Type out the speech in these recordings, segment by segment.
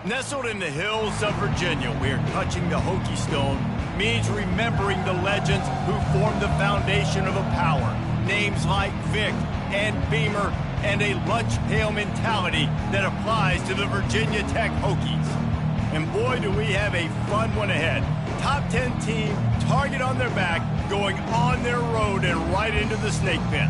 Nestled in the hills of Virginia, we're touching the Hokie Stone, means remembering the legends who formed the foundation of a power. Names like Vic and Beamer, and a lunch pail mentality that applies to the Virginia Tech Hokies. And boy, do we have a fun one ahead. Top 10 team, target on their back, going on their road and right into the snake pit.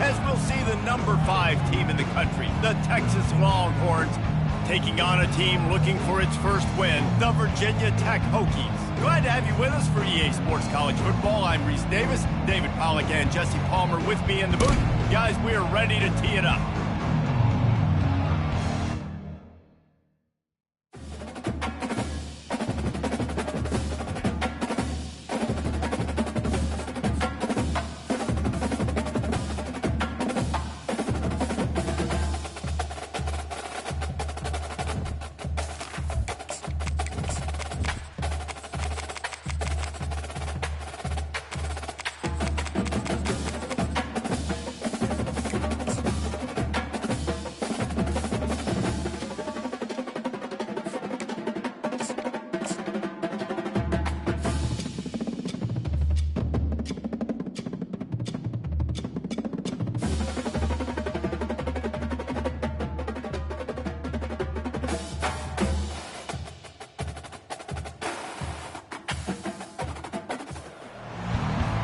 As we'll see the number 5 team in the country, the Texas Longhorns, taking on a team looking for its first win, the Virginia Tech Hokies. Glad to have you with us for EA Sports College Football. I'm Reese Davis, David Pollack and Jesse Palmer with me in the booth. Guys, we are ready to tee it up.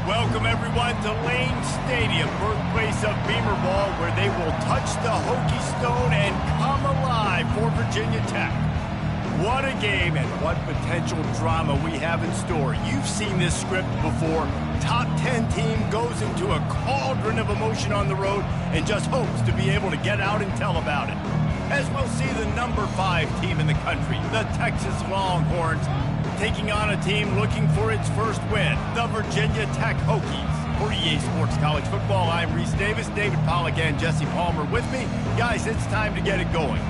Welcome, everyone, to Lane Stadium, birthplace of Beamer Ball, where they will touch the Hokie Stone and come alive for Virginia Tech. What a game and what potential drama we have in store. You've seen this script before. Top 10 team goes into a cauldron of emotion on the road and just hopes to be able to get out and tell about it. As we'll see the number 5 team in the country, the Texas Longhorns, taking on a team looking for its first win, the Virginia Tech Hokies. For EA Sports College Football, I'm Reese Davis, David Pollack and Jesse Palmer with me. Guys, it's time to get it going.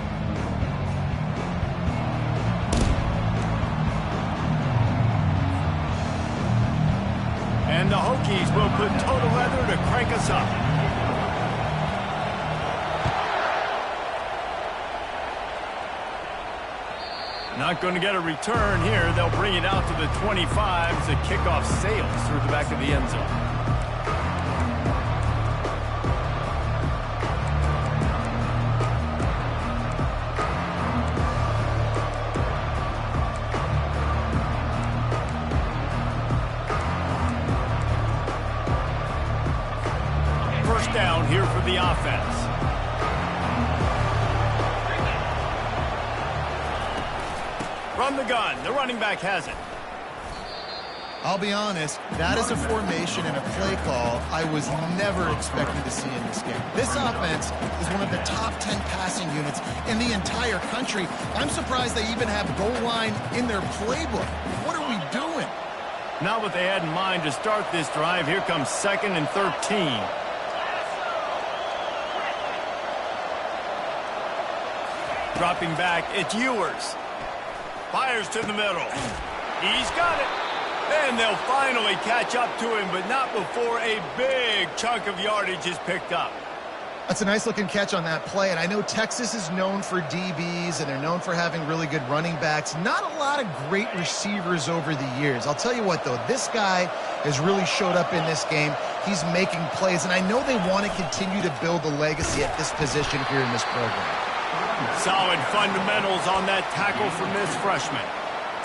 And the Hokies will put total leather to crank us up. Not going to get a return here. They'll bring it out to the 25 as the kickoff sails through the back of the end zone. First down here for the offense. From the gun, the running back has it. I'll be honest, that is a formation and a play call I was never expecting to see in this game. This offense is one of the top 10 passing units in the entire country. I'm surprised they even have goal line in their playbook. What are we doing? Not what they had in mind to start this drive. Here comes 2nd and 13. Dropping back, it's Ewers. Fires to the middle. He's got it. And they'll finally catch up to him, but not before a big chunk of yardage is picked up. That's a nice-looking catch on that play, and I know Texas is known for DBs, and they're known for having really good running backs. Not a lot of great receivers over the years. I'll tell you what, though, this guy has really showed up in this game. He's making plays, and I know they want to continue to build a legacy at this position here in this program. Solid fundamentals on that tackle from this freshman.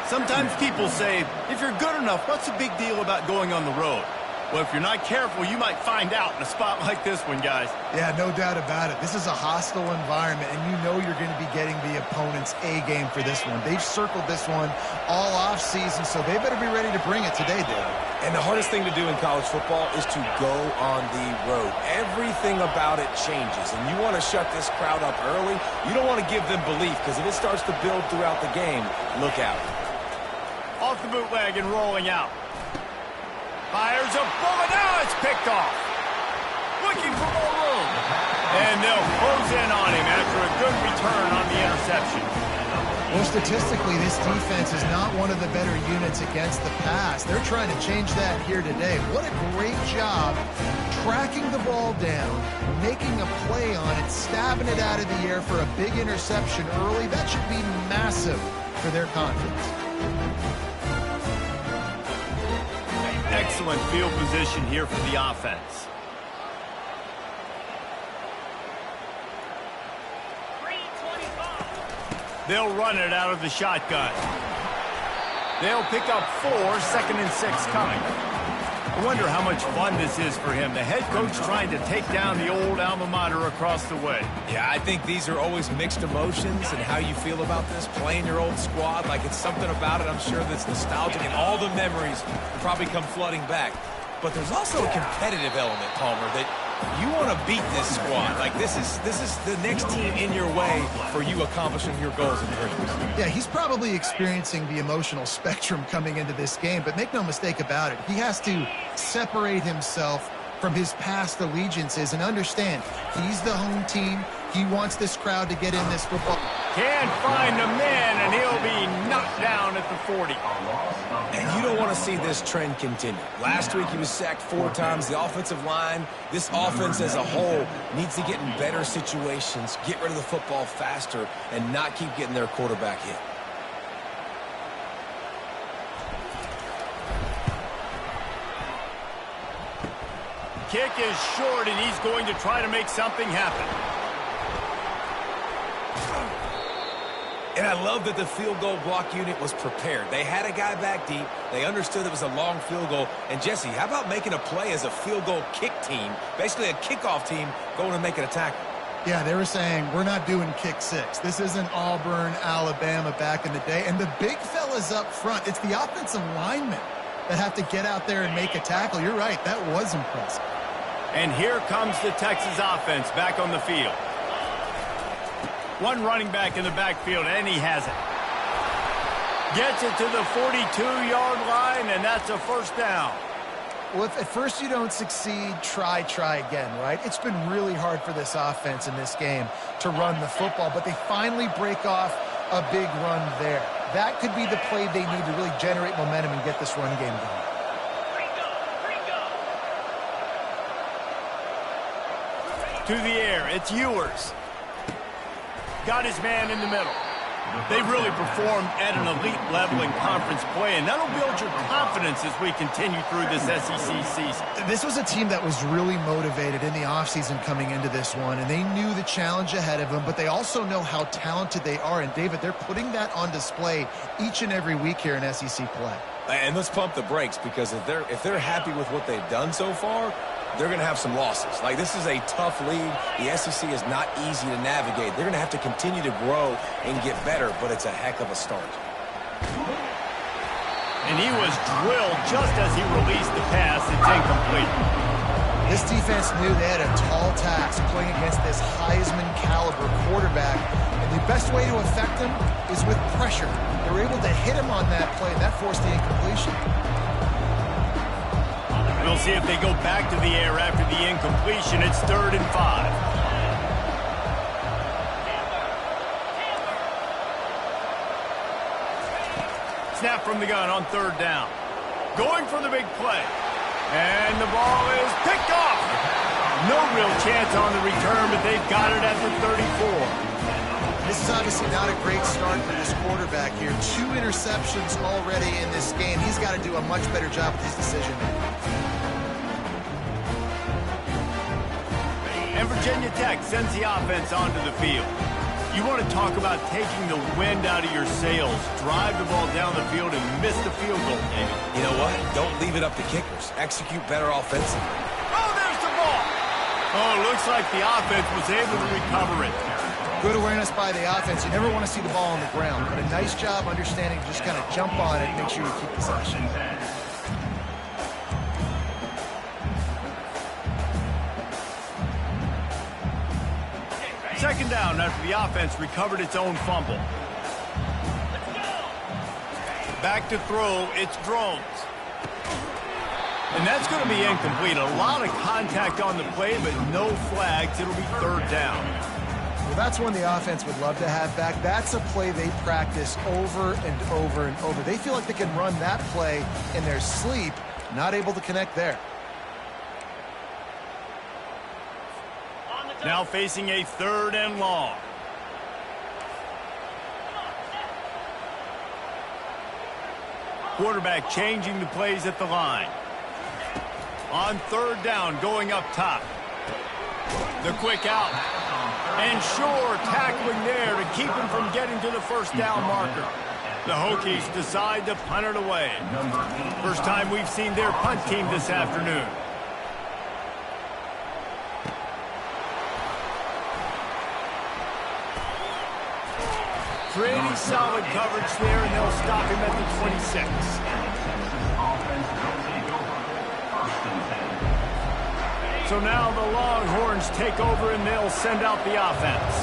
Sometimes people say, if you're good enough, what's the big deal about going on the road? Well, if you're not careful, you might find out in a spot like this one, guys. Yeah, no doubt about it. This is a hostile environment, and you know you're going to be getting the opponent's A game for this one. They've circled this one all offseason, so they better be ready to bring it today, David. And the hardest thing to do in college football is to go on the road. Everything about it changes, and you want to shut this crowd up early. You don't want to give them belief, because if it starts to build throughout the game, look out. Off the bootleg and rolling out. Fires a bullet. Now it's picked off. Looking for more room. And they'll close in on him after a good return on the interception. Well, statistically, this defense is not one of the better units against the pass. They're trying to change that here today. What a great job tracking the ball down, making a play on it, stabbing it out of the air for a big interception early. That should be massive for their confidence. Excellent field position here for the offense. They'll run it out of the shotgun. They'll pick up 4, 2nd and 6 coming. I wonder how much fun this is for him. The head coach trying to take down the old alma mater across the way. Yeah, I think these are always mixed emotions and how you feel about this, playing your old squad. Like, it's something about it, I'm sure, that's nostalgic, and all the memories will probably come flooding back. But there's also a competitive element, Palmer, that you want to beat this squad. Like, this is the next team in your way for you accomplishing your goals and dreams. Yeah, he's probably experiencing the emotional spectrum coming into this game, but make no mistake about it, he has to separate himself from his past allegiances and understand he's the home team. He wants this crowd to get in this football. Can't find the man, and he'll be knocked down at the 40. And you don't want to see this trend continue. Last week he was sacked 4 times. The offensive line, this offense as a whole, needs to get in better situations, get rid of the football faster, and not keep getting their quarterback hit. Kick is short, and he's going to try to make something happen. And I love that the field goal block unit was prepared. They had a guy back deep. They understood it was a long field goal. And, Jesse, how about making a play as a field goal kick team, basically a kickoff team, going and making a tackle? Yeah, they were saying, we're not doing kick 6. This isn't Auburn, Alabama back in the day. And the big fellas up front, it's the offensive linemen that have to get out there and make a tackle. You're right, that was impressive. And here comes the Texas offense back on the field. One running back in the backfield, and he has it. Gets it to the 42-yard line, and that's a first down. Well, if at first you don't succeed, try again, right? It's been really hard for this offense in this game to run the football, but they finally break off a big run there. That could be the play they need to really generate momentum and get this run game going. To the air, it's Ewers. Got his man in the middle. They really performed at an elite level in conference play, and that'll build your confidence as we continue through this SEC season. This was a team that was really motivated in the offseason coming into this one, and they knew the challenge ahead of them, but they also know how talented they are. And, David, they're putting that on display each and every week here in SEC play. And let's pump the brakes, because if they're happy with what they've done so far, they're going to have some losses. Like, this is a tough league. The SEC is not easy to navigate. They're going to have to continue to grow and get better, but it's a heck of a start. And he was drilled just as he released the pass. It's incomplete. This defense knew they had a tall task playing against this Heisman caliber quarterback, and the best way to affect him is with pressure. They were able to hit him on that play, and that forced the incompletion. We'll see if they go back to the air after the incompletion. It's 3rd and 5. Snap from the gun on 3rd down. Going for the big play. And the ball is picked off. No real chance on the return, but they've got it at the 34. This is obviously not a great start for this quarterback here. 2 interceptions already in this game. He's got to do a much better job with his decision-making. And Virginia Tech sends the offense onto the field. You want to talk about taking the wind out of your sails. Drive the ball down the field and miss the field goal, David. You know what? Don't leave it up to kickers. Execute better offensively. Oh, there's the ball. Oh, looks like the offense was able to recover it. Good awareness by the offense. You never want to see the ball on the ground, but a nice job understanding to just kind of jump on it and make sure you keep possession. Second down after the offense recovered its own fumble. Back to throw, it's Drones. And that's going to be incomplete. A lot of contact on the play, but no flags. It'll be 3rd down. Well, That's one the offense would love to have back. That's a play they practice over and over and over. They feel like they can run that play in their sleep, not able to connect there. Now facing a 3rd and long. Quarterback changing the plays at the line. On 3rd down, going up top. The quick out. And Shore tackling there to keep him from getting to the 1st down marker. The Hokies decide to punt it away. First time we've seen their punt team this afternoon. Pretty solid coverage there, and they'll stop him at the 26. So now the Longhorns take over, and they'll send out the offense.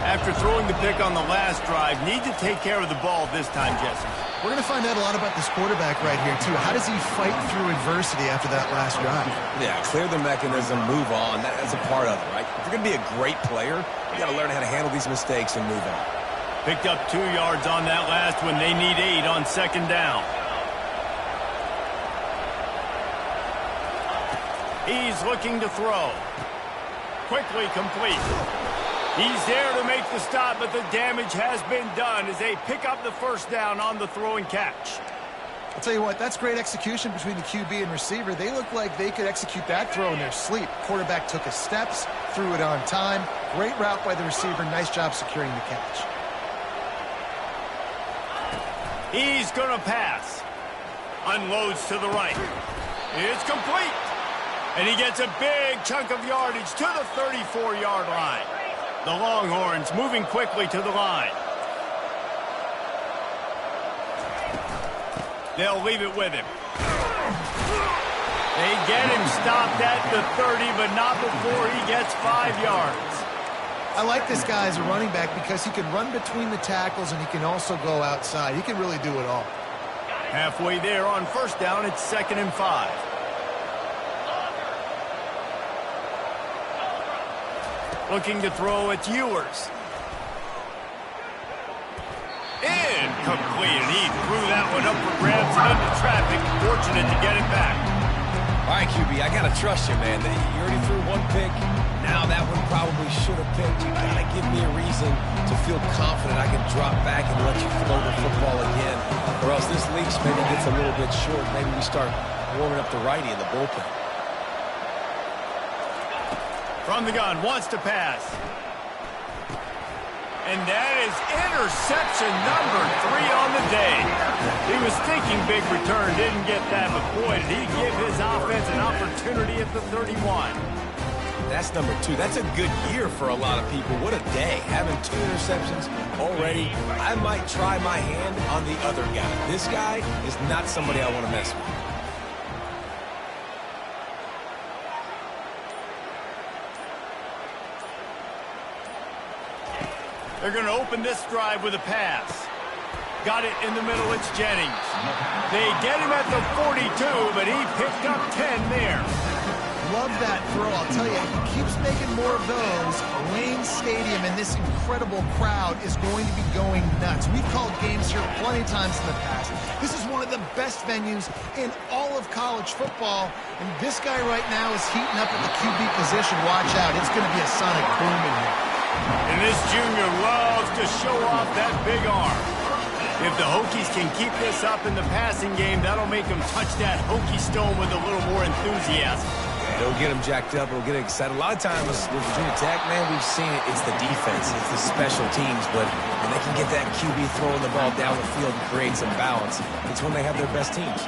After throwing the pick on the last drive, need to take care of the ball this time, Jesse. We're going to find out a lot about this quarterback right here, too. How does he fight through adversity after that last drive? Yeah, clear the mechanism, move on. That's a part of it, right? If you're going to be a great player, you got to learn how to handle these mistakes and move on. Picked up 2 yards on that last one. They need 8 on 2nd down. He's looking to throw. Quickly complete. He's there to make the stop, but the damage has been done as they pick up the 1st down on the throw and catch. I'll tell you what, that's great execution between the QB and receiver. They look like they could execute that throw in their sleep. Quarterback took his steps, threw it on time. Great route by the receiver. Nice job securing the catch. He's going to pass. Unloads to the right. It's complete. And he gets a big chunk of yardage to the 34-yard line. The Longhorns moving quickly to the line. They'll leave it with him. They get him stopped at the 30, but not before he gets 5 yards. I like this guy as a running back because he can run between the tackles and he can also go outside. He can really do it all. Halfway there on 1st down, it's 2nd and 5. Looking to throw, it's Ewers. Incomplete. He threw that one up for grabs and into traffic. Fortunate to get it back. All right, QB, I got to trust you, man. You already threw 1 pick. Now that one probably should have picked. You got to give me a reason to feel confident I can drop back and let you throw the football again. Or else this leash maybe gets a little bit short. Maybe we start warming up the righty in the bullpen. From the gun, wants to pass. And that is interception number 3 on the day. He was thinking big return, didn't get that, but boy, did he give his offense an opportunity at the 31. That's number 2. That's a good year for a lot of people. What a day. Having 2 interceptions already. I might try my hand on the other guy. This guy is not somebody I want to mess with. They're going to open this drive with a pass. Got it in the middle, it's Jennings. They get him at the 42, but he picked up 10 there. Love that throw. I'll tell you, he keeps making more of those. Wayne Stadium and this incredible crowd is going to be going nuts. We've called games here plenty of times in the past. This is one of the best venues in all of college football, and this guy right now is heating up at the QB position. Watch out. It's going to be a sonic boom in here. And this junior loves to show off that big arm. If the Hokies can keep this up in the passing game, that'll make them touch that Hokie stone with a little more enthusiasm. It'll get them jacked up. It'll get them excited. A lot of times with Virginia Tech, man, we've seen it. It's the defense. It's the special teams. But when they can get that QB throwing the ball down the field and create some balance, it's when they have their best teams.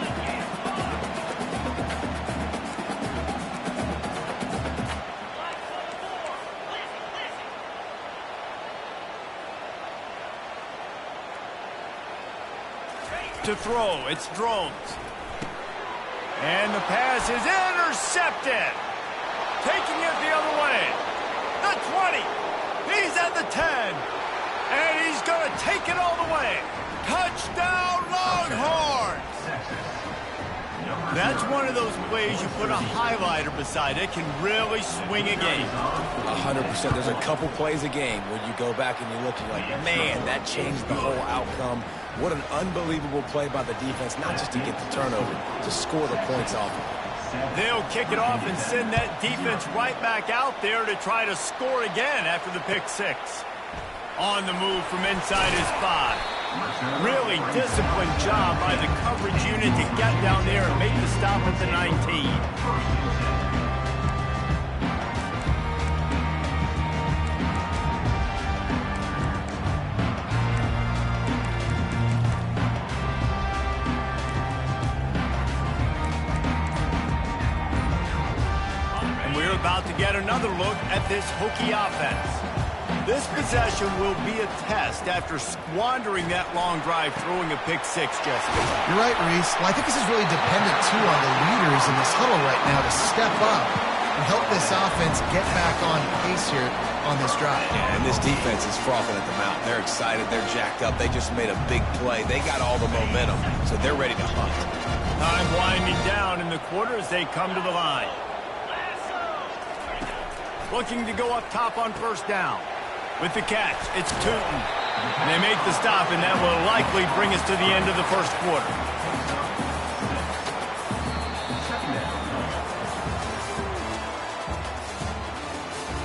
To throw, it's Drones. And the pass is intercepted. Taking it the other way. The 20. He's at the 10. And he's going to take it all the way. Touchdown, Longhorns. That's one of those plays you put a highlighter beside. It can really swing a game. 100%. There's a couple plays a game where you go back and you look and you're like, man, that changed the whole outcome. What an unbelievable play by the defense, not just to get the turnover, to score the points off of it. They'll kick it off and send that defense right back out there to try to score again after the pick six. On the move from inside his 5. Really disciplined job by the coverage unit to get down there and make the stop at the 19. And we're about to get another look at this Hokie offense. This possession will be a test after squandering that long drive throwing a pick six, Jesse. You're right, Reese. Well, I think this is really dependent, too, on the leaders in this huddle right now to step up and help this offense get back on pace here on this drive. Yeah, and this defense is frothing at the mouth. They're excited. They're jacked up. They just made a big play. They got all the momentum, so they're ready to hunt. Time winding down in the quarter as they come to the line. Looking to go up top on first down. With the catch, it's Tootin. And they make the stop, and that will likely bring us to the end of the first quarter.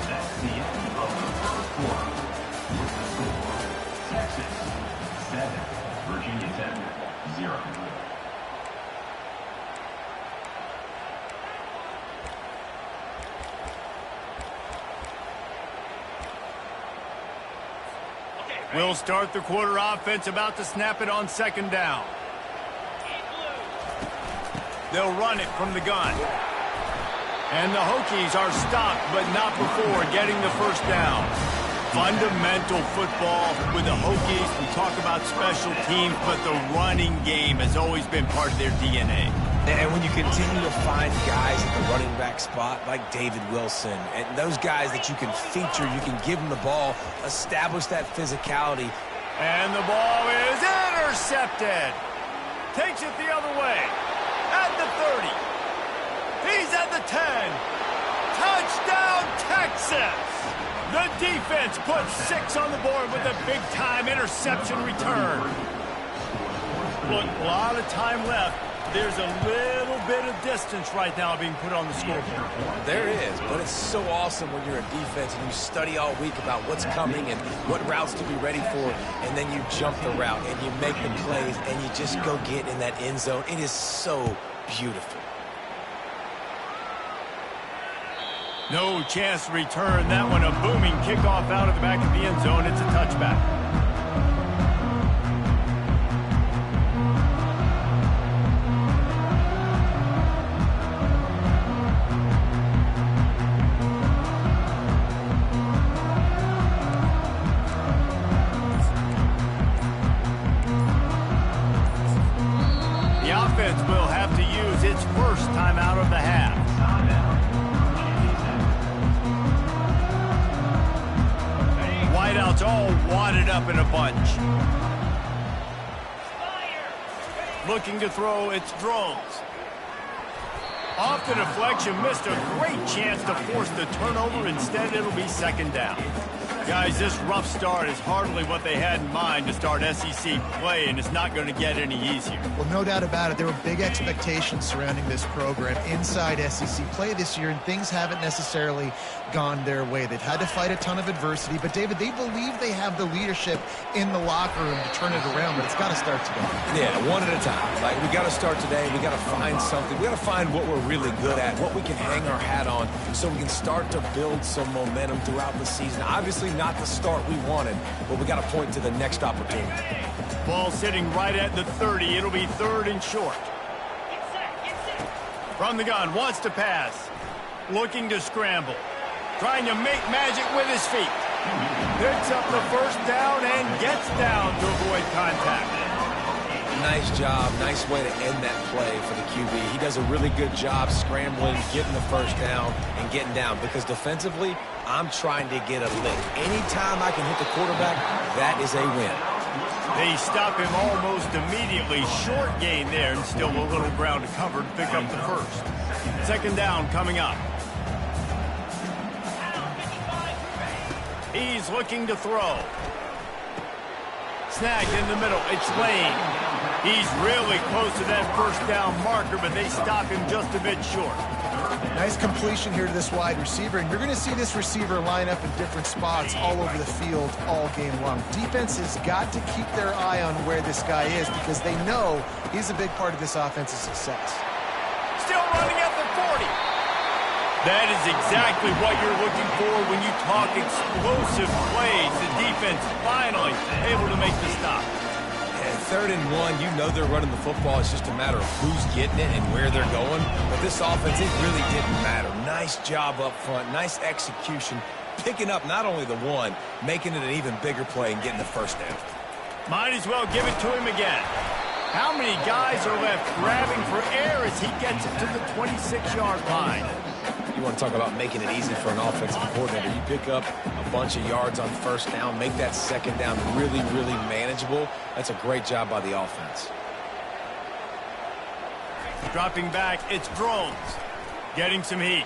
That's the end of the first quarter. Texas 7, Virginia 10, 0. We'll start the quarter offense, about to snap it on second down. They'll run it from the gun. And the Hokies are stopped, but not before getting the first down. Fundamental football with the Hokies. We talk about special teams, but the running game has always been part of their DNA. And when you continue to find guys at the running back spot like David Wilson and those guys that you can feature, you can give them the ball, establish that physicality. And the ball is intercepted. Takes it the other way. At the 30. He's at the 10. Touchdown, Texas! The defense puts 6 on the board with a big-time interception return. Look, a lot of time left. There's a little bit of distance right now being put on the scoreboard. There is, but it's so awesome when you're a defense and you study all week about what's coming and what routes to be ready for, and then you jump the route and you make the plays and you just go get in that end zone. It is so beautiful. No chance to return that one. A booming kickoff out of the back of the end zone. It's a touchback. The offense will have to use its first time out of the half. Wideouts all wadded up in a bunch. Looking to throw, it's Drones. Off the deflection, missed a great chance to force the turnover. Instead, it'll be second down. Guys, this rough start is hardly what they had in mind to start SEC play, and it's not going to get any easier. Well, no doubt about it. There were big expectations surrounding this program inside SEC play this year, and things haven't necessarily gone their way. They've had to fight a ton of adversity, but, David, they believe they have the leadership in the locker room to turn it around, but it's got to start today. Yeah, one at a time. Like, we got to start today. We got to find something. We got to find what we're really good at, what we can hang our hat on, so we can start to build some momentum throughout the season. Obviously, not the start we wanted, but we got to point to the next opportunity. Ball sitting right at the 30. It'll be third and short. From the gun, wants to pass. Looking to scramble. Trying to make magic with his feet. Picks up the first down and gets down to avoid contact. Nice job. Nice way to end that play for the QB. He does a really good job scrambling, getting the first down, and getting down. Because defensively, I'm trying to get a lick. Anytime I can hit the quarterback, that is a win. They stop him almost immediately. Short gain there, and still a little ground to cover to pick up the first. Second down coming up. He's looking to throw. Snagged in the middle. It's Lane. He's really close to that first down marker, but they stop him just a bit short. Nice completion here to this wide receiver, and you're going to see this receiver line up in different spots all over the field all game long. Defense has got to keep their eye on where this guy is because they know he's a big part of this offense's success. Still running at the 40. That is exactly what you're looking for when you talk explosive plays. The defense finally able to make the stop. Third and 1, you know they're running the football. It's just a matter of who's getting it and where they're going. But this offense, it really didn't matter. Nice job up front, nice execution, picking up not only the one, making it an even bigger play and getting the first down. Might as well give it to him again. How many guys are left grabbing for air as he gets it to the 26-yard line? You want to talk about making it easy for an offensive coordinator. You pick up a bunch of yards on first down, make that second down really, really manageable. That's a great job by the offense. Dropping back, it's Drones. Getting some heat.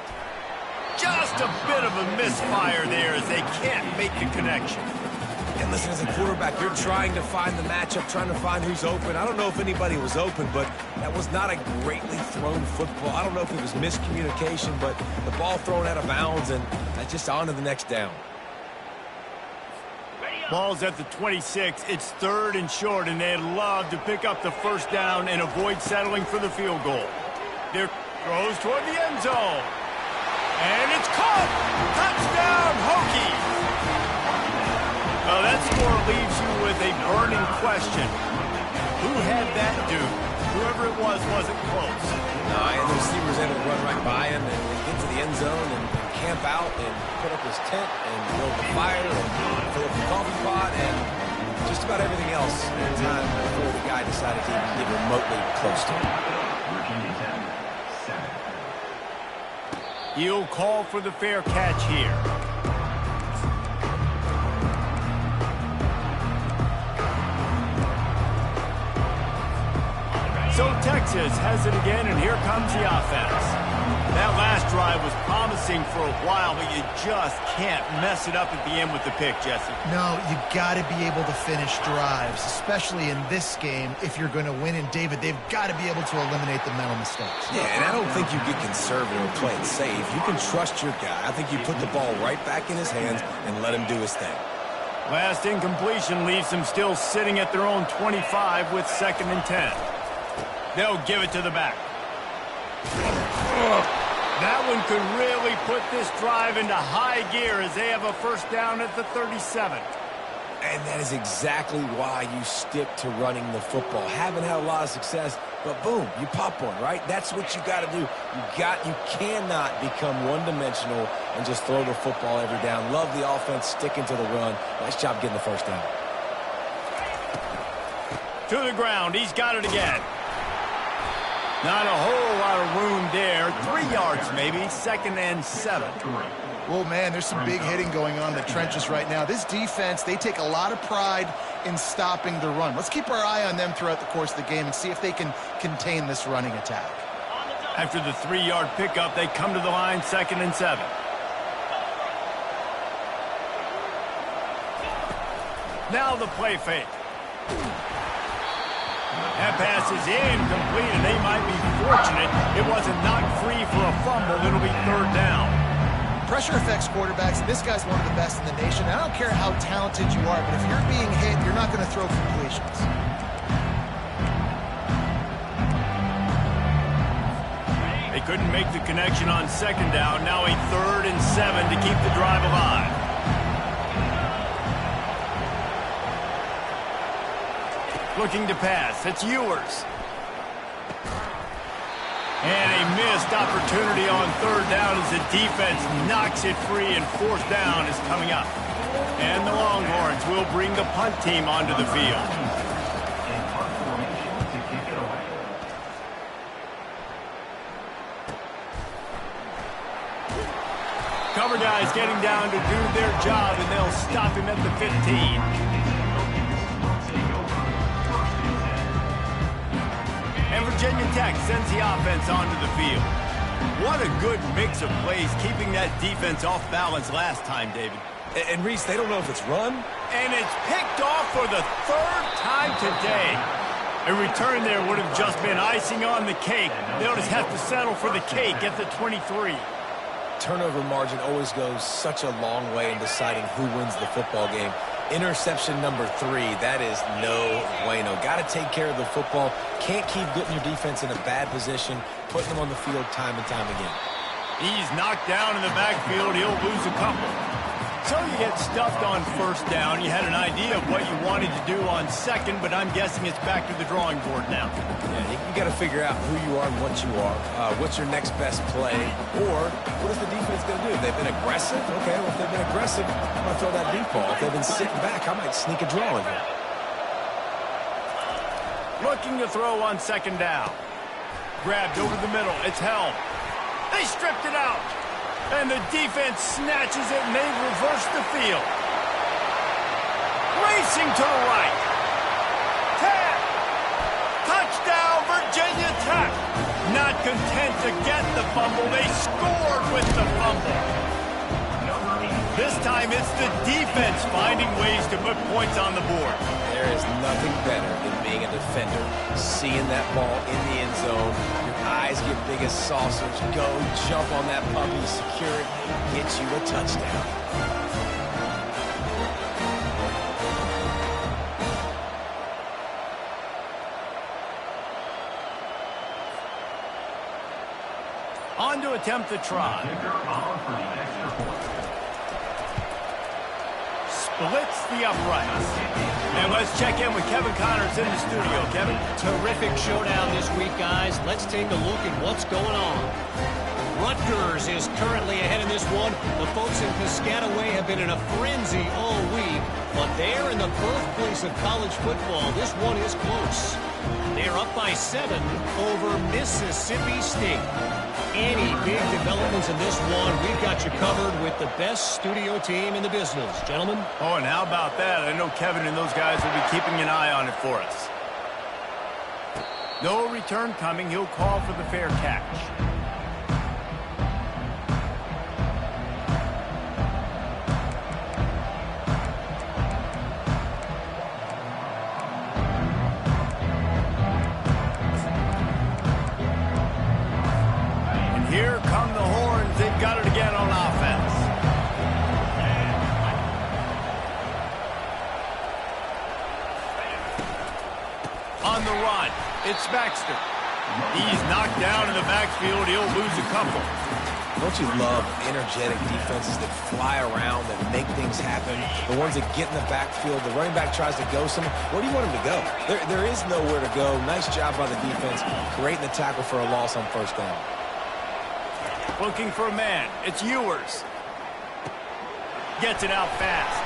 Just a bit of a misfire there as they can't make the connection. And listen, as a quarterback, you're trying to find the matchup, trying to find who's open. I don't know if anybody was open, but that was not a greatly thrown football. I don't know if it was miscommunication, but the ball thrown out of bounds, and that's just on to the next down. Ball's at the 26. It's third and short, and they'd love to pick up the first down and avoid settling for the field goal. There throws toward the end zone. And it's caught! Touchdown, Hokies! Well, that score leaves you with a burning question. Who had that dude? Whoever it was wasn't close. No, and the receivers able to run right by him and get to the end zone and camp out and put up his tent and build the fire and fill up the coffee pot and just about everything else in time before the guy decided to even get remotely close to him. He'll call for the fair catch here. So Texas has it again, and here comes the offense. That last drive was promising for a while, but you just can't mess it up at the end with the pick, Jesse. No, you got to be able to finish drives, especially in this game if you're going to win. And, David, they've got to be able to eliminate the mental mistakes. Yeah, and I don't think you get conservative or play it safe. You can trust your guy. I think you put the ball right back in his hands and let him do his thing. Last incompletion leaves them still sitting at their own 25 with 2nd and 10. They'll give it to the back. That one could really put this drive into high gear as they have a first down at the 37. And that is exactly why you stick to running the football. Haven't had a lot of success, but boom, you pop one, right? That's what you got to do. You cannot become one-dimensional and just throw the football every down. Love the offense sticking to the run. Nice job getting the first down. To the ground, he's got it again. Not a whole lot of room there. 3 yards maybe, 2nd and 7. Well, man, there's some big hitting going on in the trenches right now. This defense, they take a lot of pride in stopping the run. Let's keep our eye on them throughout the course of the game and see if they can contain this running attack. After the 3-yard pickup, they come to the line, 2nd and 7. Now the play fake. That pass is incomplete, and they might be fortunate it wasn't knocked free for a fumble. It'll be 3rd down. Pressure affects quarterbacks, and this guy's one of the best in the nation. I don't care how talented you are, but if you're being hit, you're not going to throw completions. They couldn't make the connection on 2nd down. Now a 3rd and 7 to keep the drive alive. Looking to pass. It's Ewers. And a missed opportunity on 3rd down as the defense knocks it free, and 4th down is coming up. And the Longhorns will bring the punt team onto the field. Cover guys getting down to do their job, and they'll stop him at the 15. Virginia Tech sends the offense onto the field. What a good mix of plays, keeping that defense off balance last time, David. And Reese, they don't know if it's run. And it's picked off for the third time today. A return there would have just been icing on the cake. They'll just have to settle for the cake at the 23. Turnover margin always goes such a long way in deciding who wins the football game. Interception number 3, that is no bueno. Got to take care of the football. Can't keep getting your defense in a bad position, putting them on the field time and time again. He's knocked down in the backfield. He'll lose a couple. So you get stuffed on first down. You had an idea of what you wanted to do on second, but I'm guessing it's back to the drawing board now. Yeah, you got to figure out who you are and what you are. What's your next best play? Or what is the defense going to do? If they've been aggressive, okay, well, if they've been aggressive, I'm going to throw that deep ball. If they've been sitting back, I might sneak a draw in here. Looking to throw on second down. Grabbed over the middle. It's held. They stripped it out. And the defense snatches it, and they reverse the field. Racing to the right. 10. Touchdown, Virginia Tech. Not content to get the fumble, they scored with the fumble. This time it's the defense finding ways to put points on the board. There is nothing better than being a defender, seeing that ball in the end zone. Your eyes get big as saucers. Go, jump on that puppy, secure it, get you a touchdown. On to attempt the try. Splits the uprights. And let's check in with Kevin Connors in the studio. Kevin? Terrific showdown this week, guys. Let's take a look at what's going on. Rutgers is currently ahead in this one. The folks in Piscataway have been in a frenzy all week, but they're in the birthplace of college football. This one is close. They're up by 7 over Mississippi State. Any big developments in this one, we've got you covered with the best studio team in the business. Gentlemen? Oh, and how about that? I know Kevin and those guys will be keeping an eye on it for us. No return coming. He'll call for the fair catch. Here come the horns. They've got it again on offense. On the run, it's Baxter. He's knocked down in the backfield. He'll lose a couple. Don't you love energetic defenses that fly around, that make things happen? The ones that get in the backfield, the running back tries to go somewhere. Where do you want him to go? There is nowhere to go. Nice job by the defense, creating the tackle for a loss on first down. Looking for a man. It's Ewers. Gets it out fast.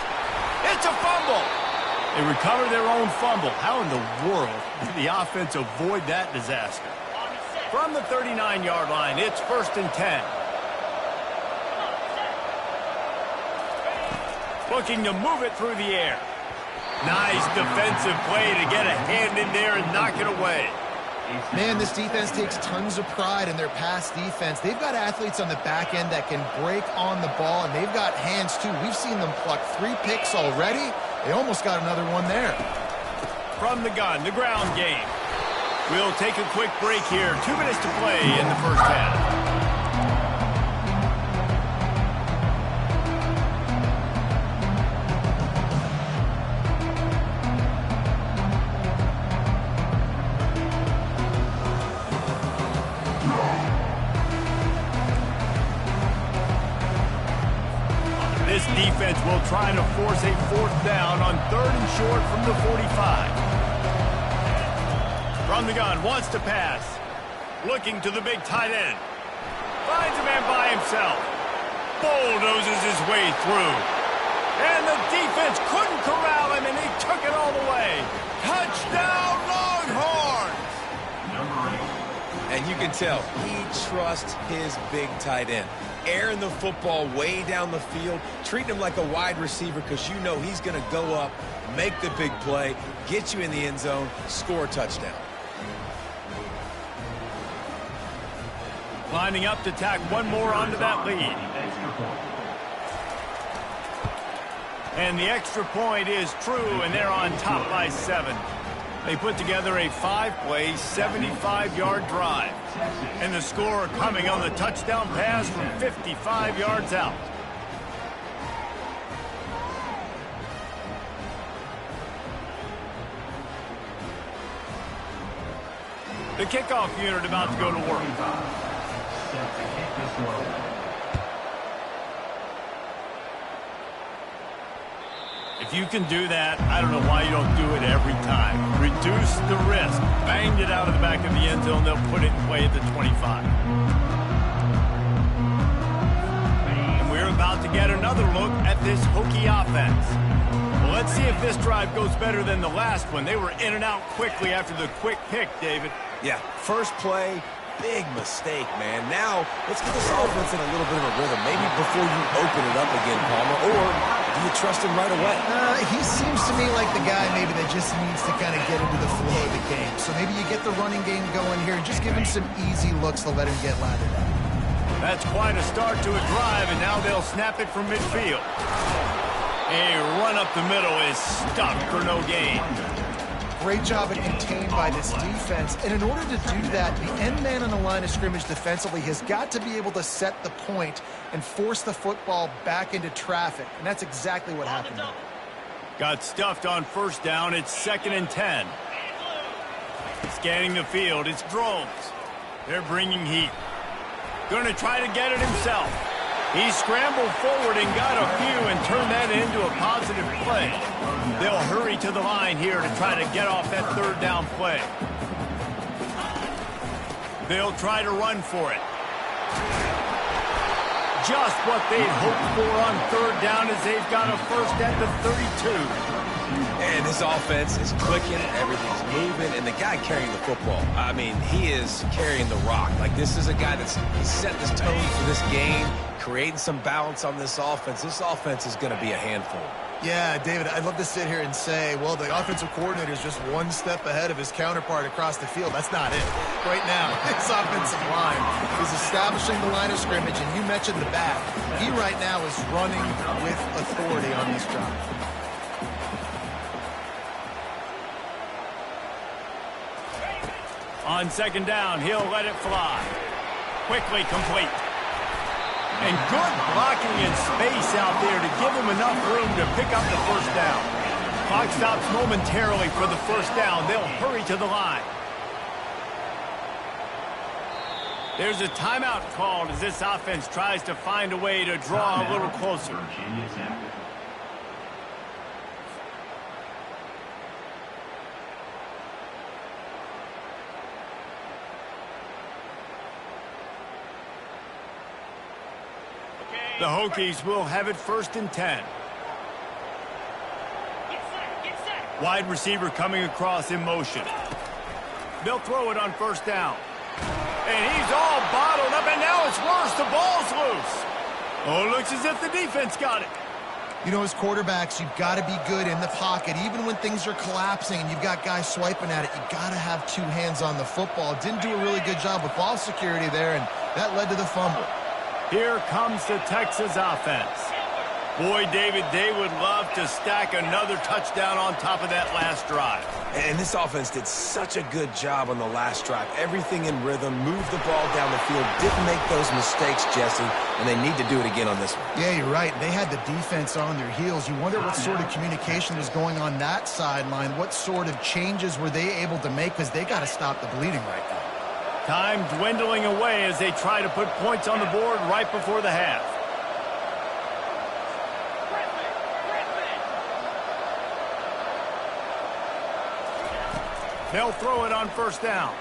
It's a fumble. They recover their own fumble. How in the world did the offense avoid that disaster? From the 39-yard line, it's 1st and 10. Looking to move it through the air. Nice defensive play to get a hand in there and knock it away. Man, this defense takes tons of pride in their pass defense. They've got athletes on the back end that can break on the ball, and they've got hands, too. We've seen them pluck 3 picks already. They almost got another one there. From the gun, the ground game. We'll take a quick break here. 2 minutes to play in the first half. This defense will try to force a 4th down on 3rd and short from the 45. From the gun, wants to pass. Looking to the big tight end. Finds a man by himself. Bulldozes his way through. And the defense couldn't corral him, and he took it all the way. Touchdown, Longhorns! And you can tell he trusts his big tight end. Airing the football way down the field, treating him like a wide receiver because you know he's going to go up, make the big play, get you in the end zone, score a touchdown. Lining up to tack one more onto that lead. And the extra point is true, and they're on top by 7. They put together a 5-play, 75-yard drive. And the score coming on the touchdown pass from 55 yards out. The kickoff unit about to go to work. If you can do that, I don't know why you don't do it every time. Reduce the risk. Banged it out of the back of the end zone. They'll put it in play at the 25. And we're about to get another look at this Hokie offense. Well, let's see if this drive goes better than the last one. They were in and out quickly after the quick pick, David. Yeah, first play, big mistake, man. Now, let's get this offense in a little bit of a rhythm. Maybe before you open it up again, Palmer, or do you trust him right away? He seems to me like the guy maybe that just needs to kind of get into the flow of the game. So maybe you get the running game going here and just give him some easy looks to let him get lathered out. That's quite a start to a drive, and now they'll snap it from midfield. A run up the middle is stuck for no gain. Great job at contained by this defense. And in order to do that, the end man on the line of scrimmage defensively has got to be able to set the point and force the football back into traffic. And that's exactly what happened. Got stuffed on first down. It's 2nd and 10. Scanning the field. It's Drones. They're bringing heat. Going to try to get it himself. He scrambled forward and got a few and turned that into a positive play. They'll hurry to the line here to try to get off that 3rd down play. They'll try to run for it. Just what they'd hoped for on 3rd down as they've got a first at the 32. And this offense is clicking, everything's moving, and the guy carrying the football, I mean, he is carrying the rock. Like, this is a guy that's set this tone for this game, creating some balance on this offense. This offense is going to be a handful. Yeah, David, I'd love to sit here and say, well, the offensive coordinator is just one step ahead of his counterpart across the field. That's not it. Right now, this offensive line is establishing the line of scrimmage, and you mentioned the back. He right now is running with authority on this job. On 2nd down, he'll let it fly. Quickly complete. And good blocking in space out there to give him enough room to pick up the first down. Clock stops momentarily for the first down. They'll hurry to the line. There's a timeout called as this offense tries to find a way to draw a little closer. The Hokies will have it 1st and 10. Wide receiver coming across in motion. They'll throw it on 1st down. And he's all bottled up, and now it's worse. The ball's loose. Oh, it looks as if the defense got it. You know, as quarterbacks, you've got to be good in the pocket. Even when things are collapsing and you've got guys swiping at it, you've got to have 2 hands on the football. Didn't do a really good job with ball security there, and that led to the fumble. Here comes the Texas offense. Boy, David, they would love to stack another touchdown on top of that last drive. And this offense did such a good job on the last drive. Everything in rhythm, moved the ball down the field, didn't make those mistakes, Jesse, and they need to do it again on this one. Yeah, you're right. They had the defense on their heels. You wonder what sort of communication is going on that sideline. What sort of changes were they able to make, because they got to stop the bleeding right now. Time dwindling away as they try to put points on the board right before the half. They'll throw it on 1st down.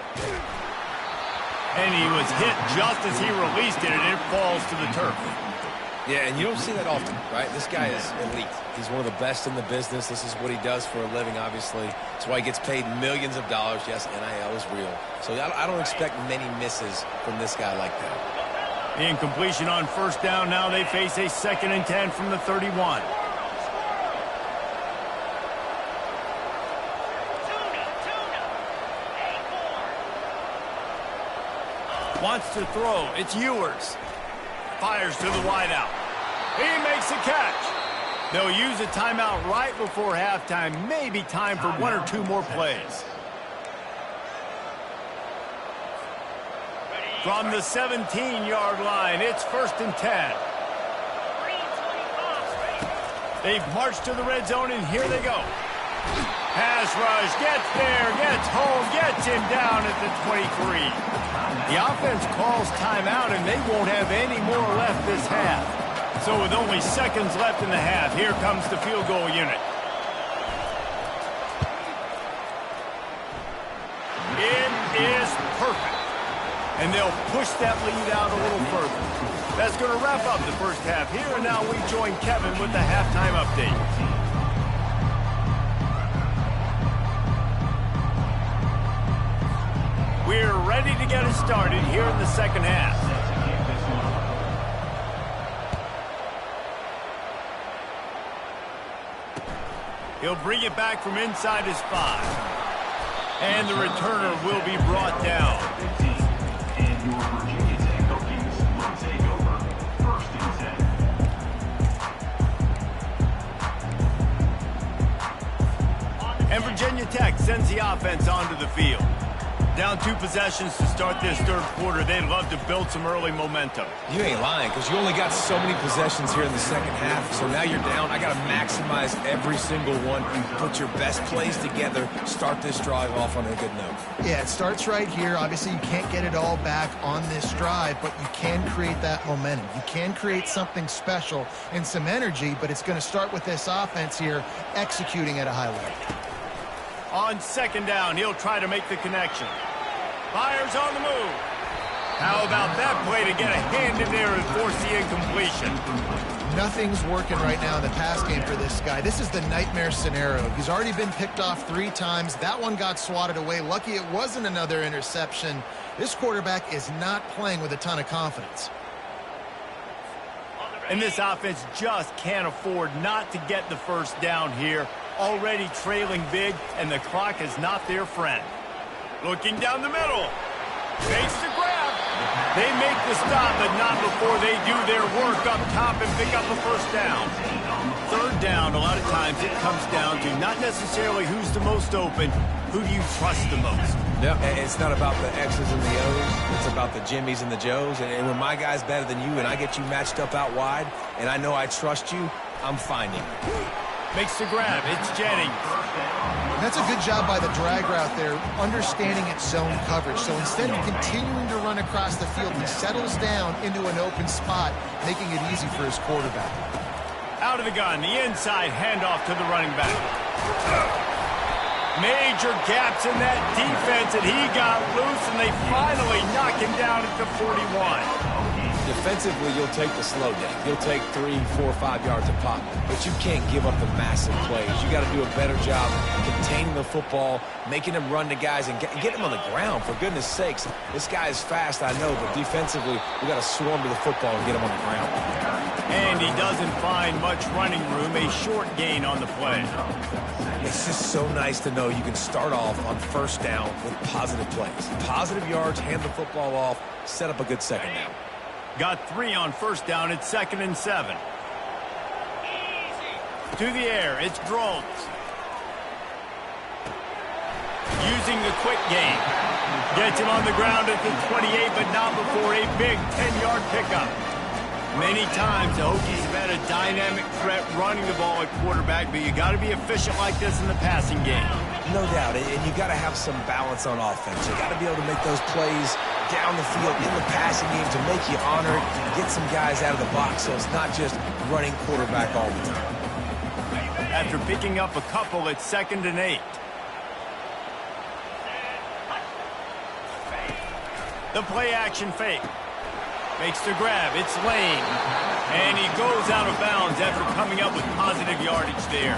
And he was hit just as he released it, and it falls to the turf. Yeah, and you don't see that often, right? This guy is elite. He's one of the best in the business. This is what he does for a living, obviously. That's why he gets paid millions of dollars. Yes, NIL is real. So I don't expect many misses from this guy like that. The incompletion on 1st down. Now they face a 2nd and 10 from the 31. Wants to throw. It's Ewers. Fires to the wideout. He makes the catch. They'll use a timeout right before halftime. Maybe time for one or two more plays. From the 17-yard line, it's 1st and 10. They've marched to the red zone, and here they go. Pass rush, gets there, gets home, gets him down at the 23. The offense calls timeout, and they won't have any more left this half. So with only seconds left in the half, here comes the field goal unit. It is perfect. And they'll push that lead out a little further. That's going to wrap up the first half here, and now we join Kevin with the halftime update. We're ready to get it started here in the second half. He'll bring it back from inside his 5. And the returner will be brought down. And Virginia Tech sends the offense onto the field. Down 2 possessions to start this third quarter. They'd love to build some early momentum. You ain't lying, because you only got so many possessions here in the second half. So now you're down. I got to maximize every single one. Put your best plays together. Start this drive off on a good note. Yeah, it starts right here. Obviously, you can't get it all back on this drive, but you can create that momentum. You can create something special and some energy, but it's going to start with this offense here executing at a high level. On second down, he'll try to make the connection. Fires on the move. How about that play to get a hand in there and force the incompletion? Nothing's working right now in the pass game for this guy. This is the nightmare scenario. He's already been picked off 3 times. That one got swatted away. Lucky it wasn't another interception. This quarterback is not playing with a ton of confidence. And this offense just can't afford not to get the first down here. Already trailing big, and the clock is not their friend. Looking down the middle. Makes the grab. They make the stop, but not before they do their work up top and pick up a first down. Third down, a lot of times it comes down to not necessarily who's the most open, who do you trust the most? Yeah, it's not about the X's and the O's. It's about the Jimmys and the Joes. And when my guy's better than you and I get you matched up out wide and I know I trust you, I'm finding you. Makes the grab. It's Jennings. That's a good job by the drag route there, understanding its zone coverage. So instead of continuing to run across the field, he settles down into an open spot, making it easy for his quarterback. Out of the gun, the inside handoff to the running back. Major gaps in that defense, and he got loose, and they finally knock him down at the 41. Defensively, you'll take the slow down. You'll take 3, 4, 5 yards a pop, but you can't give up the massive plays. You got to do a better job containing the football, making him run to guys, and get him on the ground. For goodness sakes, this guy is fast, I know, but defensively, we got to swarm to the football and get him on the ground. And he doesn't find much running room, a short gain on the play. It's just so nice to know you can start off on first down with positive plays. Positive yards, hand the football off, set up a good second down. Got 3 on first down. It's 2nd and 7. To the air, it's Groves. Using the quick game. Gets him on the ground at the 28, but not before a big 10-yard pickup. Many times the Hokies have had a dynamic threat running the ball at quarterback, but you got to be efficient like this in the passing game. No doubt, and you got to have some balance on offense. You got to be able to make those plays down the field in the passing game to make you honor it, get some guys out of the box so it's not just running quarterback all the time. After picking up a couple, it's 2nd and 8. The play action fake. Makes the grab. It's Lane. And he goes out of bounds after coming up with positive yardage there.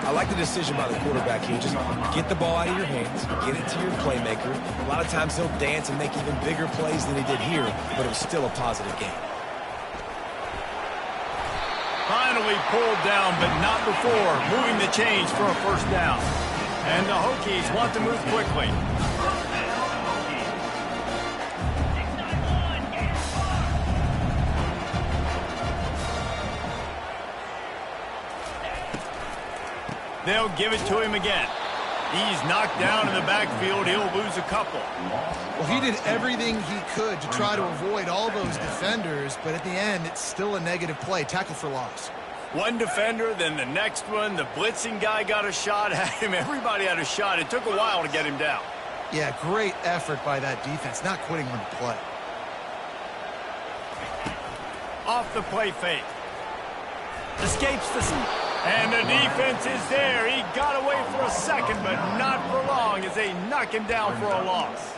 I like the decision by the quarterback here. Just get the ball out of your hands, get it to your playmaker. A lot of times he'll dance and make even bigger plays than he did here, but it was still a positive game. Finally pulled down, but not before moving the chains for a first down. And the Hokies want to move quickly. They'll give it to him again. He's knocked down in the backfield. He'll lose a couple. Well, he did everything he could to try to avoid all those defenders, but at the end, it's still a negative play. Tackle for loss. One defender, then the next one. The blitzing guy got a shot at him. Everybody had a shot. It took a while to get him down. Yeah, great effort by that defense, not quitting on the play. Off the play fake. Escapes the... And the defense is there. He got away for a second, but not for long as they knock him down for a loss.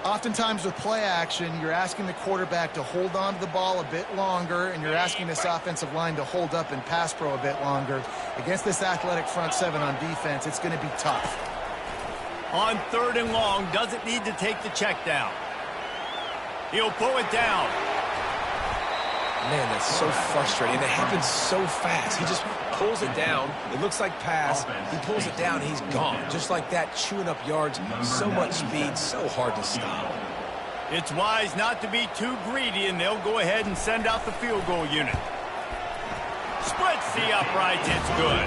Oftentimes with play action, you're asking the quarterback to hold on to the ball a bit longer, and you're asking this offensive line to hold up in pass pro a bit longer. Against this athletic front seven on defense, it's going to be tough. On 3rd and long, doesn't need to take the check down. He'll pull it down. Man, that's so frustrating. It happens so fast. He just pulls it down. It looks like pass. He pulls it down, he's gone. Just like that, chewing up yards. So much speed, so hard to stop. It's wise not to be too greedy, and they'll go ahead and send out the field goal unit. Splits the uprights. It's good.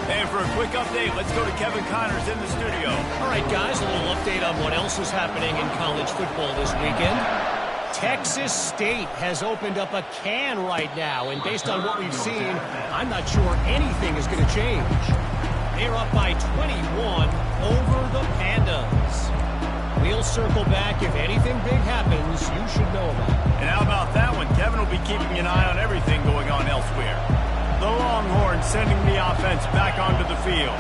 And for a quick update, let's go to Kevin Connors in the studio. All right, guys, a little update on what else is happening in college football this weekend. Texas State has opened up a can right now, and based on what we've seen, I'm not sure anything is going to change. They're up by 21 over the Pandas. We'll circle back. If anything big happens, you should know about it. And how about that one? Kevin will be keeping an eye on everything going on elsewhere. The Longhorns sending the offense back onto the field.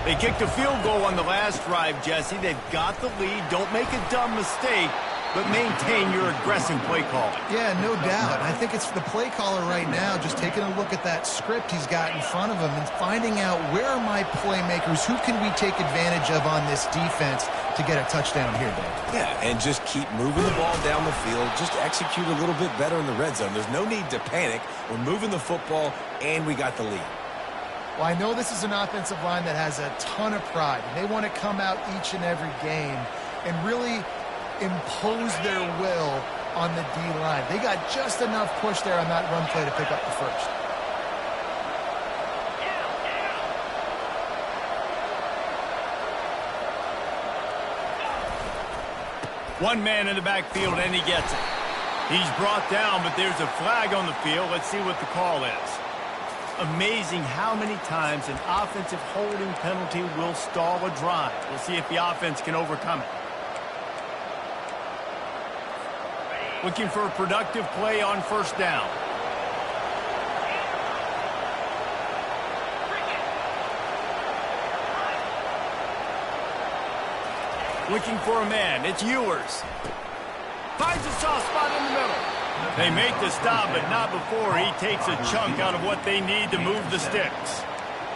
They kicked a field goal on the last drive, Jesse. They've got the lead. Don't make a dumb mistake, but maintain your aggressive play calling. Yeah, no doubt. I think it's the play caller right now just taking a look at that script he's got in front of him and finding out where are my playmakers, who can we take advantage of on this defense to get a touchdown here, Dave. Yeah, and just keep moving the ball down the field. Just execute a little bit better in the red zone. There's no need to panic. We're moving the football, and we got the lead. Well, I know this is an offensive line that has a ton of pride, and they want to come out each and every game and really impose their will on the D-line. They got just enough push there on that run play to pick up the first. One man in the backfield, and he gets it. He's brought down, but there's a flag on the field. Let's see what the call is. Amazing how many times an offensive holding penalty will stall a drive. We'll see if the offense can overcome it. Looking for a productive play on first down. Looking for a man. It's Ewers. Finds a soft spot in the middle. They make the stop, but not before he takes a chunk out of what they need to move the sticks.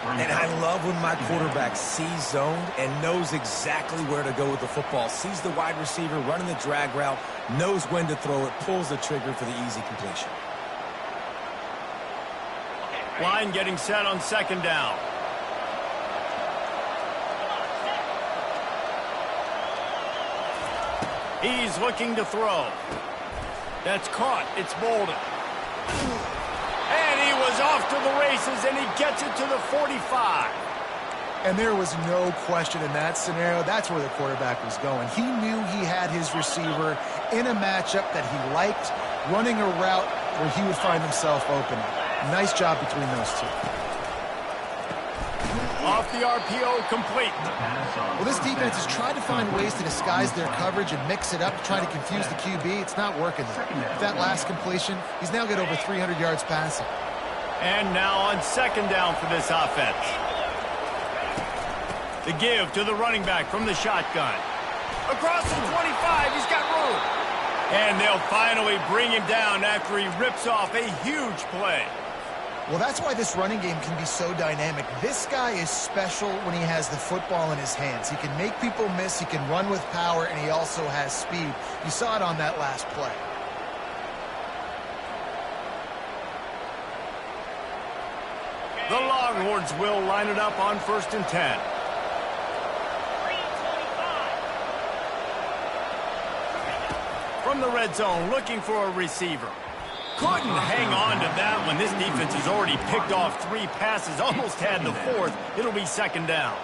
And I love when my quarterback sees zoned and knows exactly where to go with the football. Sees the wide receiver running the drag route, knows when to throw it, pulls the trigger for the easy completion. Line getting set on second down. He's looking to throw. That's caught. It's Bolden. And he was off to the races, and he gets it to the 45. And there was no question in that scenario. That's where the quarterback was going. He knew he had his receiver in a matchup that he liked, running a route where he would find himself open. Nice job between those two. Off the RPO, complete. Well, this defense has tried to find ways to disguise their coverage and mix it up, trying to confuse the QB. It's not working. With that last completion, he's now got over 300 yards passing. And now on second down for this offense. The give to the running back from the shotgun. Across the 25, he's got room. And they'll finally bring him down after he rips off a huge play. Well, that's why this running game can be so dynamic. This guy is special when he has the football in his hands. He can make people miss, he can run with power, and he also has speed. You saw it on that last play. The Longhorns will line it up on 1st and 10. From the red zone, looking for a receiver. Couldn't hang on to that one. This defense has already picked off 3 passes, almost had the 4th. It'll be 2nd down.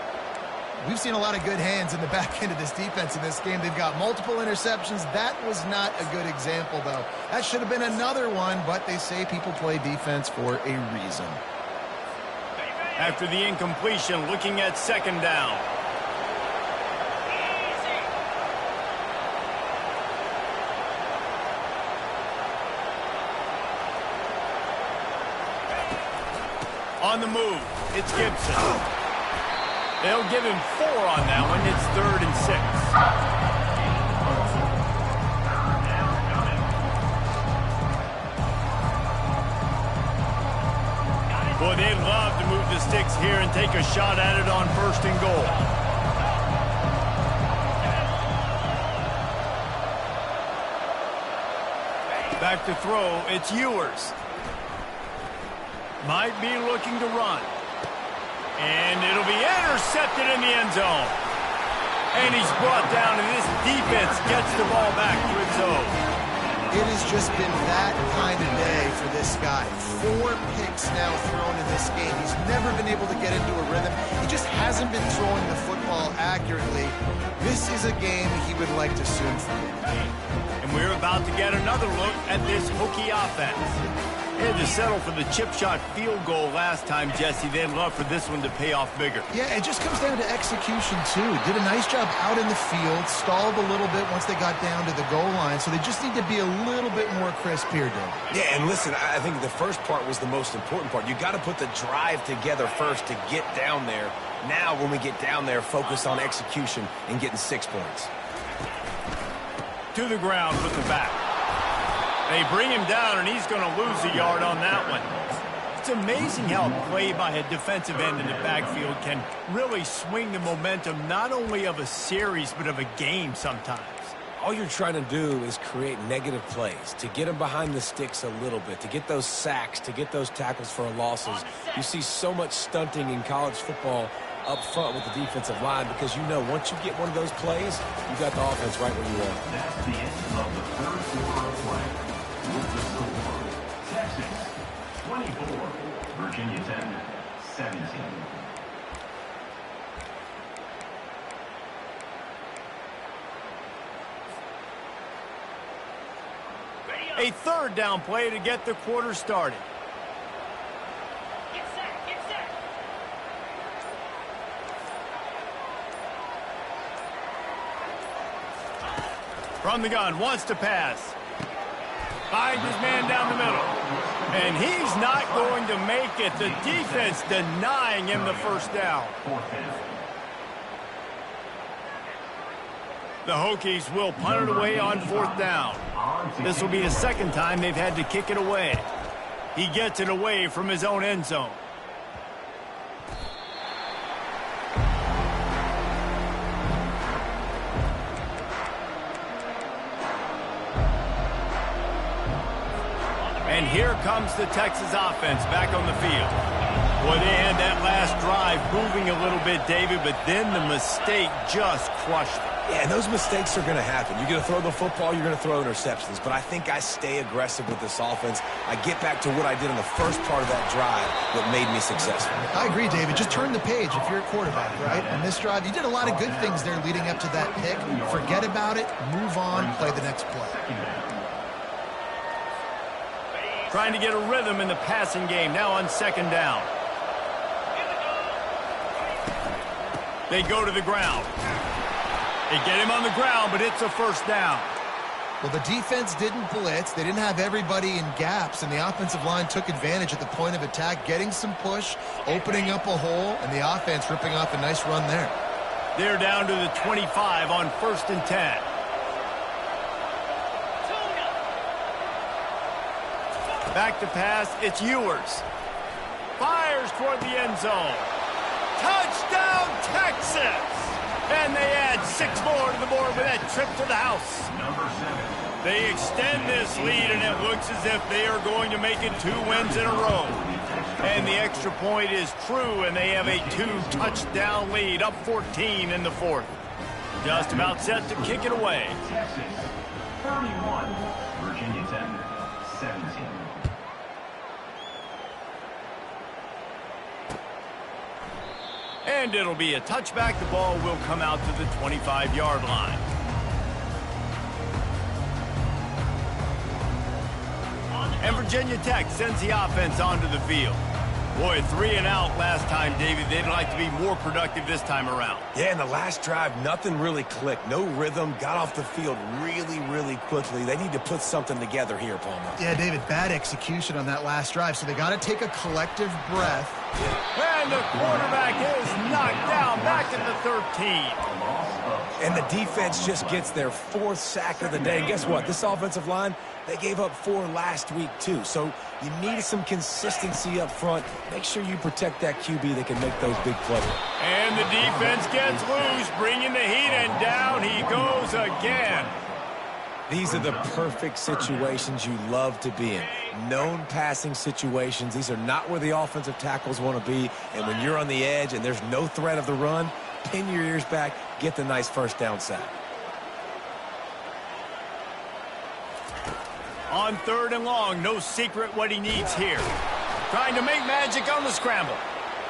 We've seen a lot of good hands in the back end of this defense in this game. They've got multiple interceptions. That was not a good example, though. That should have been another one, but they say people play defense for a reason. After the incompletion, looking at 2nd down. On the move, it's Gibson. They'll give him 4 on that one. It's 3rd and 6. Boy, they'd love to move the sticks here and take a shot at it on 1st and goal. Back to throw, it's Ewers. Might be looking to run. And it'll be intercepted in the end zone. And he's brought down, and this defense gets the ball back to its own. It has just been that kind of day for this guy. 4 picks now thrown in this game. He's never been able to get into a rhythm. He just hasn't been throwing the football accurately. This is a game he would like to soon forget. And we're about to get another look at this Hokie offense. They had to settle for the chip shot field goal last time, Jesse. They'd love for this one to pay off bigger. Yeah, it just comes down to execution, too. Did a nice job out in the field, stalled a little bit once they got down to the goal line, so they just need to be a little bit more crisp here, Dave. Yeah, and listen, I think the first part was the most important part. You got to put the drive together first to get down there. Now, when we get down there, focus on execution and getting 6 points. To the ground with the back. They bring him down, and he's going to lose a yard on that one. It's amazing how a play by a defensive end in the backfield can really swing the momentum not only of a series but of a game sometimes. All you're trying to do is create negative plays, to get them behind the sticks a little bit, to get those sacks, to get those tackles for losses. You see so much stunting in college football up front with the defensive line because you know once you get one of those plays, you got the offense right where you want. That's the end of the 3rd quarter of play. With the score, Texas 24, Virginia Tech 17. A 3rd down play to get the quarter started. Get set, get set. From the gun, wants to pass. Finds his man down the middle. And he's not going to make it. The defense denying him the 1st down. The Hokies will punt it away on 4th down. This will be the 2nd time they've had to kick it away. He gets it away from his own end zone. And here comes the Texas offense back on the field. Boy, they had that last drive moving a little bit, David, but then the mistake just crushed them. Yeah, and those mistakes are going to happen. You're going to throw the football, you're going to throw interceptions. But I think I stay aggressive with this offense. I get back to what I did in the first part of that drive that made me successful. I agree, David. Just turn the page if you're a quarterback, right? On this drive, you did a lot of good things there leading up to that pick. Forget about it, move on, play the next play. Trying to get a rhythm in the passing game, now on 2nd down. They go to the ground. They get him on the ground, but it's a 1st down. Well, the defense didn't blitz. They didn't have everybody in gaps, and the offensive line took advantage at the point of attack, getting some push, opening up a hole, and the offense ripping off a nice run there. They're down to the 25 on 1st and 10. Back to pass, it's Ewers. Fires toward the end zone. Touchdown, Texas! And they add 6 more to the board with that trip to the house. Number 7. They extend this lead, and it looks as if they are going to make it 2 wins in a row. And the extra point is true, and they have a 2-touchdown lead, up 14 in the 4th. Just about set to kick it away. Texas 31, Virginia Tech 17. And it'll be a touchback. The ball will come out to the 25-yard line. And Virginia Tech sends the offense onto the field. Boy, 3 and out last time, David. They'd like to be more productive this time around. Yeah, in the last drive, nothing really clicked. No rhythm, got off the field really, really quickly. They need to put something together here, Palmer. Yeah, David, bad execution on that last drive, so they got to take a collective breath. And the quarterback is knocked down back at the 13. And the defense just gets their 4th sack of the day. And guess what? This offensive line, they gave up 4 last week, too. So you need some consistency up front. Make sure you protect that QB that can make those big plays. And the defense gets loose, bringing the heat, and down he goes again. These are the perfect situations you love to be in. Known passing situations. These are not where the offensive tackles want to be. And when you're on the edge and there's no threat of the run, pin your ears back, get the nice first down sack. On 3rd and long, no secret what he needs here. Trying to make magic on the scramble.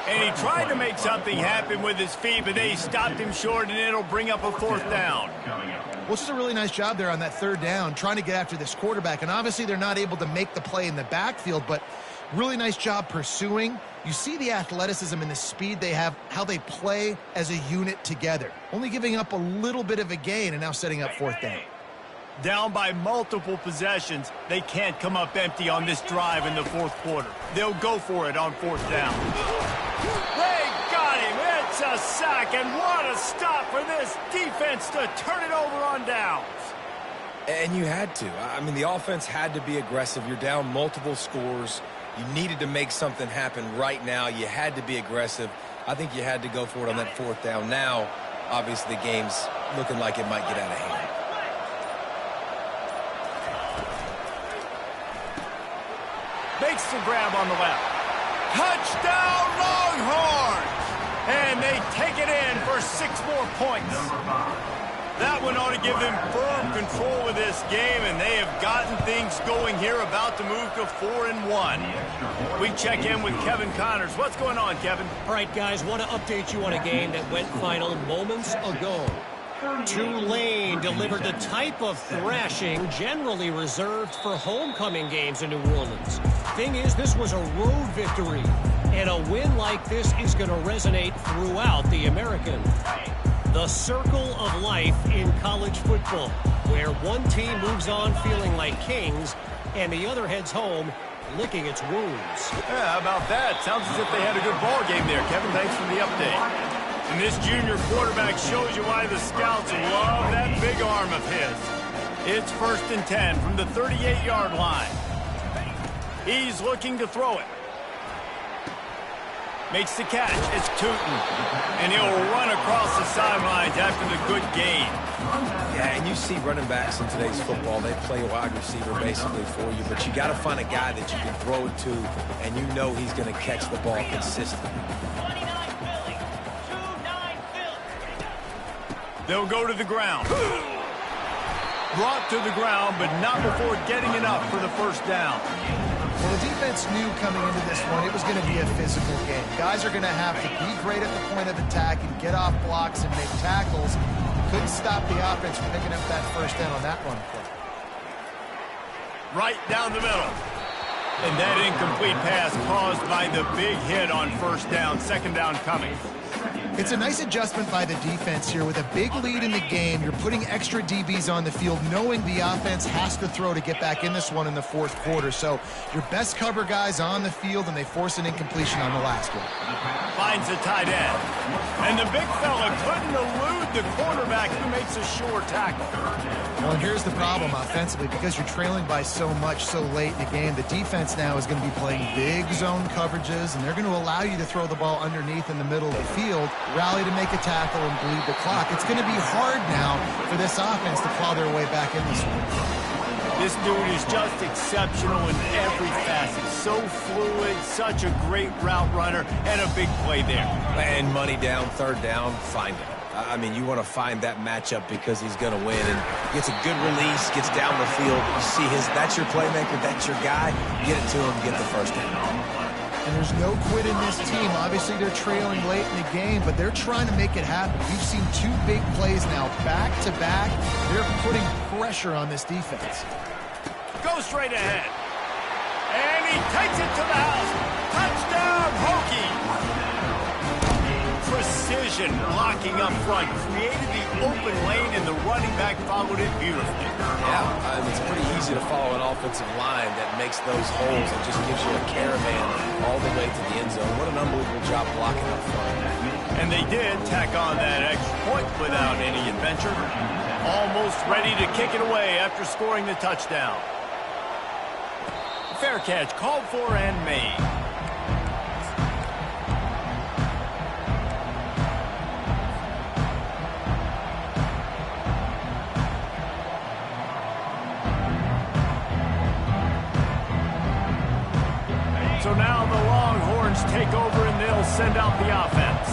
And he tried to make something happen with his feet, but they stopped him short, and it'll bring up a 4th down. Well, just a really nice job there on that 3rd down, trying to get after this quarterback. And obviously they're not able to make the play in the backfield, but really nice job pursuing. You see the athleticism and the speed they have, how they play as a unit together. Only giving up a little bit of a gain and now setting up 4th down. Down by multiple possessions, they can't come up empty on this drive in the 4th quarter. They'll go for it on 4th down. They got him. It's a sack, and what a stop for this defense to turn it over on downs. And you had to. I mean, the offense had to be aggressive. You're down multiple scores. You needed to make something happen right now. You had to be aggressive. I think you had to go for it on that 4th down. Now, obviously, the game's looking like it might get out of hand. Makes the grab on the left. Touchdown, Longhorns! And they take it in for 6 more points. That one ought to give them firm control of this game, and they have gotten things going here, about to move to 4-1. We check in with Kevin Connors. What's going on, Kevin? All right, guys, want to update you on a game that went final moments ago. Tulane delivered the type of thrashing generally reserved for homecoming games in New Orleans. Thing is, this was a road victory, and a win like this is going to resonate throughout the American. The circle of life in college football, where one team moves on feeling like kings, and the other heads home licking its wounds. Yeah, how about that? Sounds as if they had a good ball game there. Kevin, thanks for the update. And this junior quarterback shows you why the scouts love that big arm of his. It's 1st and 10 from the 38-yard line. He's looking to throw it. Makes the catch. It's Tootin. And he'll run across the sidelines after the good gain. Yeah, and you see running backs in today's football, they play a wide receiver basically for you, but you got to find a guy that you can throw it to, and you know he's going to catch the ball consistently. They'll go to the ground. Brought to the ground, but not before getting enough for the 1st down. Well, the defense knew coming into this one it was going to be a physical game. Guys are going to have to be great at the point of attack and get off blocks and make tackles. Couldn't stop the offense from picking up that 1st down on that run play. Right down the middle. And that incomplete pass caused by the big hit on 1st down, 2nd down coming. It's a nice adjustment by the defense here. With a big lead in the game, you're putting extra DBs on the field, knowing the offense has to throw to get back in this one in the 4th quarter. So your best cover guys on the field, and they force an incompletion on the last one. Finds the tight end. And the big fella couldn't elude the quarterback, who makes a sure tackle. Well, and here's the problem offensively. Because you're trailing by so much so late in the game, the defense now is going to be playing big zone coverages, and they're going to allow you to throw the ball underneath in the middle of the field, rally to make a tackle, and bleed the clock. It's going to be hard now for this offense to claw their way back in this one. This dude is just exceptional in every facet. So fluid, such a great route runner, and a big play there. And money down, 3rd down, find it. I mean, you want to find that matchup because he's going to win. And gets a good release, gets down the field. You see that's your playmaker, that's your guy. Get it to him, get the first down. And there's no quit in this team. Obviously, they're trailing late in the game, but they're trying to make it happen. We've seen 2 big plays now, back-to-back. They're putting pressure on this defense. Go straight ahead. And he takes it to the house. Touchdown, Hokie. Precision blocking up front. Created the open lane, and the running back followed it beautifully. Yeah, it's pretty easy to follow an offensive line that makes those holes and just gives you a caravan all the way to the end zone. What an unbelievable job blocking up front. And they did tack on that extra point without any adventure. Almost ready to kick it away after scoring the touchdown. Fair catch called for and made. So now the Longhorns take over and they'll send out the offense.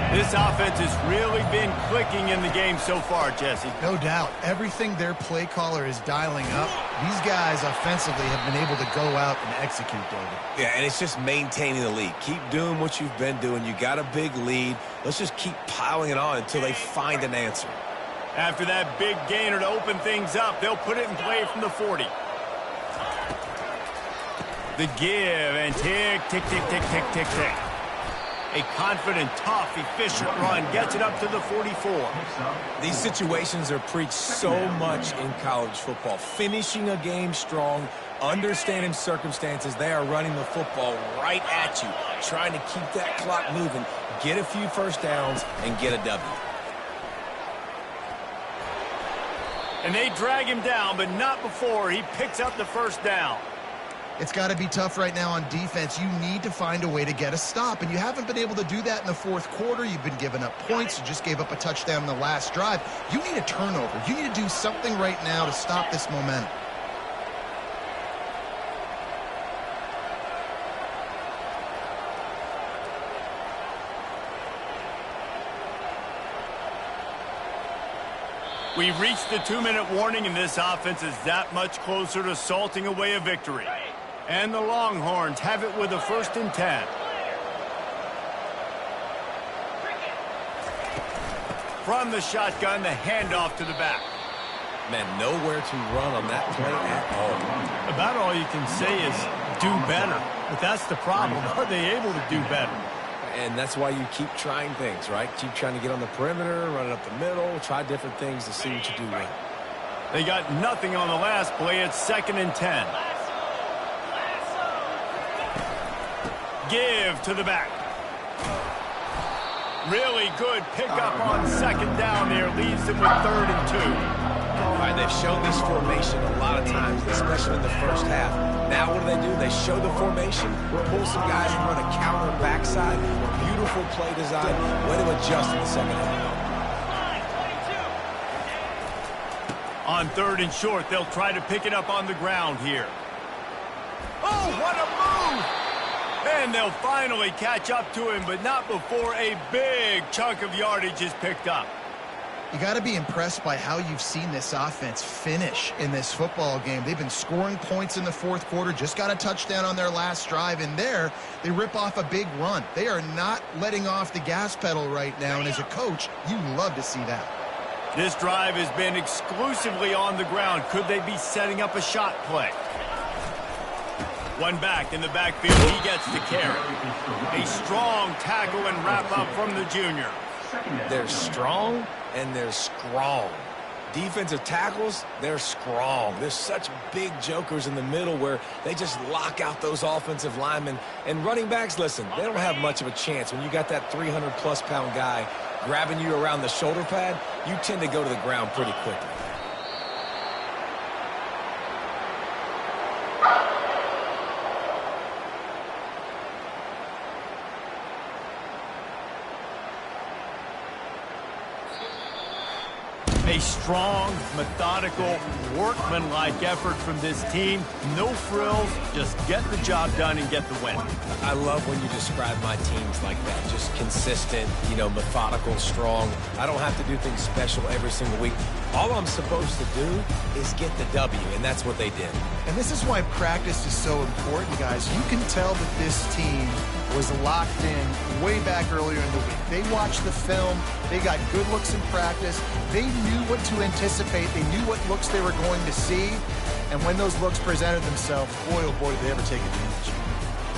This offense has really been clicking in the game so far, Jesse. No doubt. Everything their play caller is dialing up, these guys offensively have been able to go out and execute, David. Yeah, and it's just maintaining the lead. Keep doing what you've been doing. You got a big lead. Let's just keep piling it on until they find an answer. After that big gainer to open things up, they'll put it in play from the 40. The give and tick, tick, tick, tick, tick, tick, tick. A confident, tough, efficient run gets it up to the 44. These situations are preached so much in college football. Finishing a game strong, understanding circumstances. They are running the football right at you, trying to keep that clock moving, get a few first downs, and get a W. And they drag him down, but not before he picks up the first down. It's got to be tough right now on defense. You need to find a way to get a stop, and you haven't been able to do that in the fourth quarter. You've been giving up points. You just gave up a touchdown in the last drive. You need a turnover. You need to do something right now to stop this momentum. We've reached the 2-minute warning, and this offense is that much closer to salting away a victory. And the Longhorns have it with a 1st and 10. From the shotgun, the handoff to the back. Man, nowhere to run on that play at all. About all you can say is do better. But that's the problem. Are they able to do better? And that's why you keep trying things, right? Keep trying to get on the perimeter, run it up the middle, try different things to see what you do well. They got nothing on the last play. It's 2nd and 10. Give to the back. Really good pickup on 2nd down there. Leaves them with 3rd and 2. All right, they've shown this formation a lot of times, especially in the first half. Now what do? They show the formation, pull some guys and run a counter backside. Beautiful play design. Way to adjust in the second half. On 3rd and short, they'll try to pick it up on the ground here. Oh, what a move! And they'll finally catch up to him, but not before a big chunk of yardage is picked up. You got to be impressed by how you've seen this offense finish in this football game. They've been scoring points in the fourth quarter, just got a touchdown on their last drive, and there they rip off a big run. They are not letting off the gas pedal right now, and as a coach, you love to see that. This drive has been exclusively on the ground. Could they be setting up a shot play? One back in the backfield. He gets the carry. A strong tackle and wrap up from the junior. They're strong and they're strong. Defensive tackles, they're strong. There's such big jokers in the middle where they just lock out those offensive linemen. And running backs, listen, they don't have much of a chance. When you got that 300-plus pound guy grabbing you around the shoulder pad, you tend to go to the ground pretty quickly. A strong, methodical, workmanlike effort from this team. No frills, just get the job done and get the win. I love when you describe my teams like that. Just consistent, methodical, strong. I don't have to do things special every single week. All I'm supposed to do is get the W, and that's what they did. And this is why practice is so important, guys. You can tell that this team was locked in way back earlier in the week. They watched the film. They got good looks in practice. They knew what to anticipate. They knew what looks they were going to see. And when those looks presented themselves, boy, oh boy, did they ever take advantage.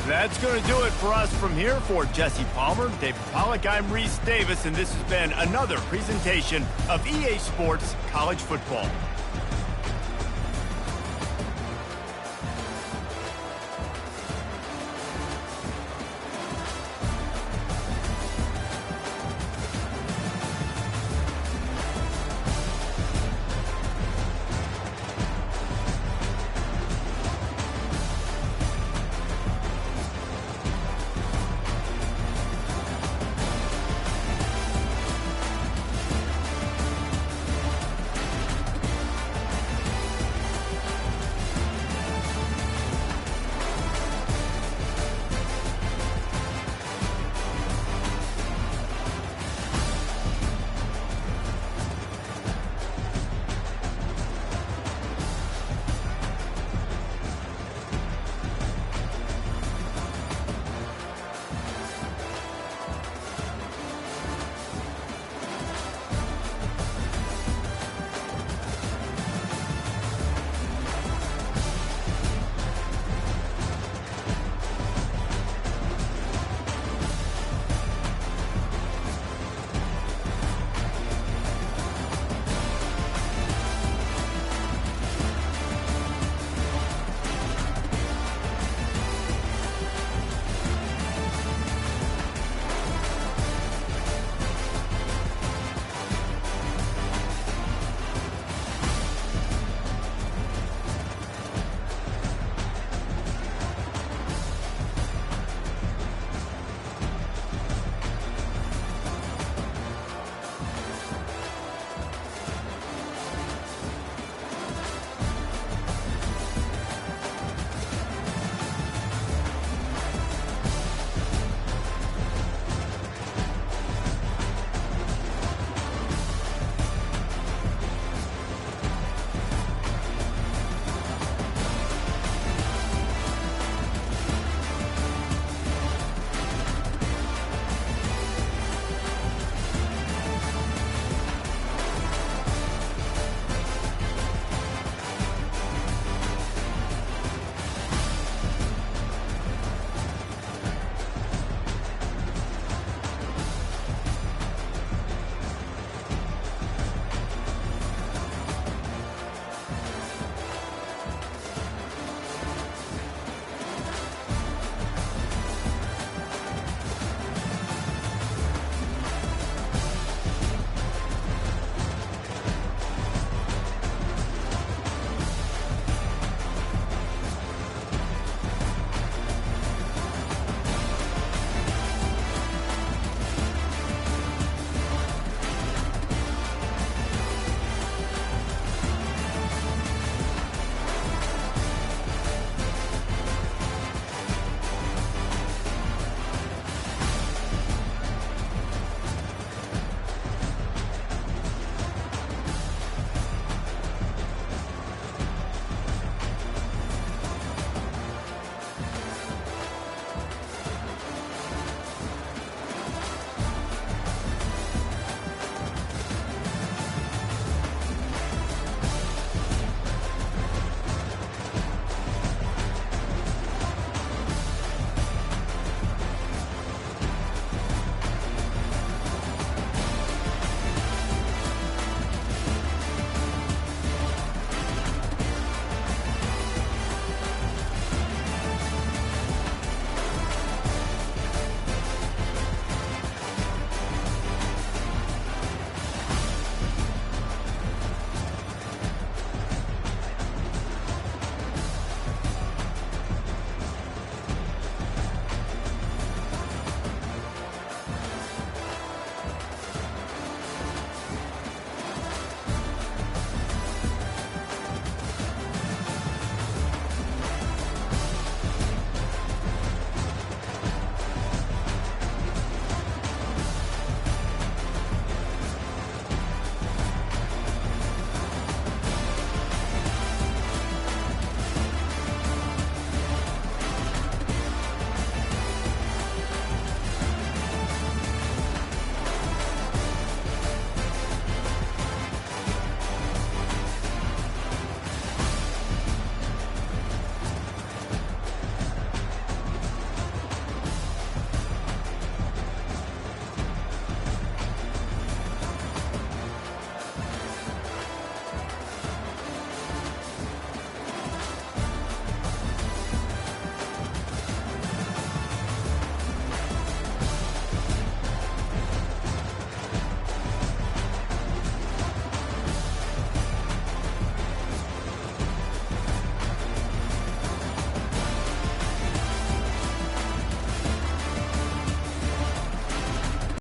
That's going to do it for us from here. For Jesse Palmer, David Pollack, I'm Reese Davis, and this has been another presentation of EA Sports College Football.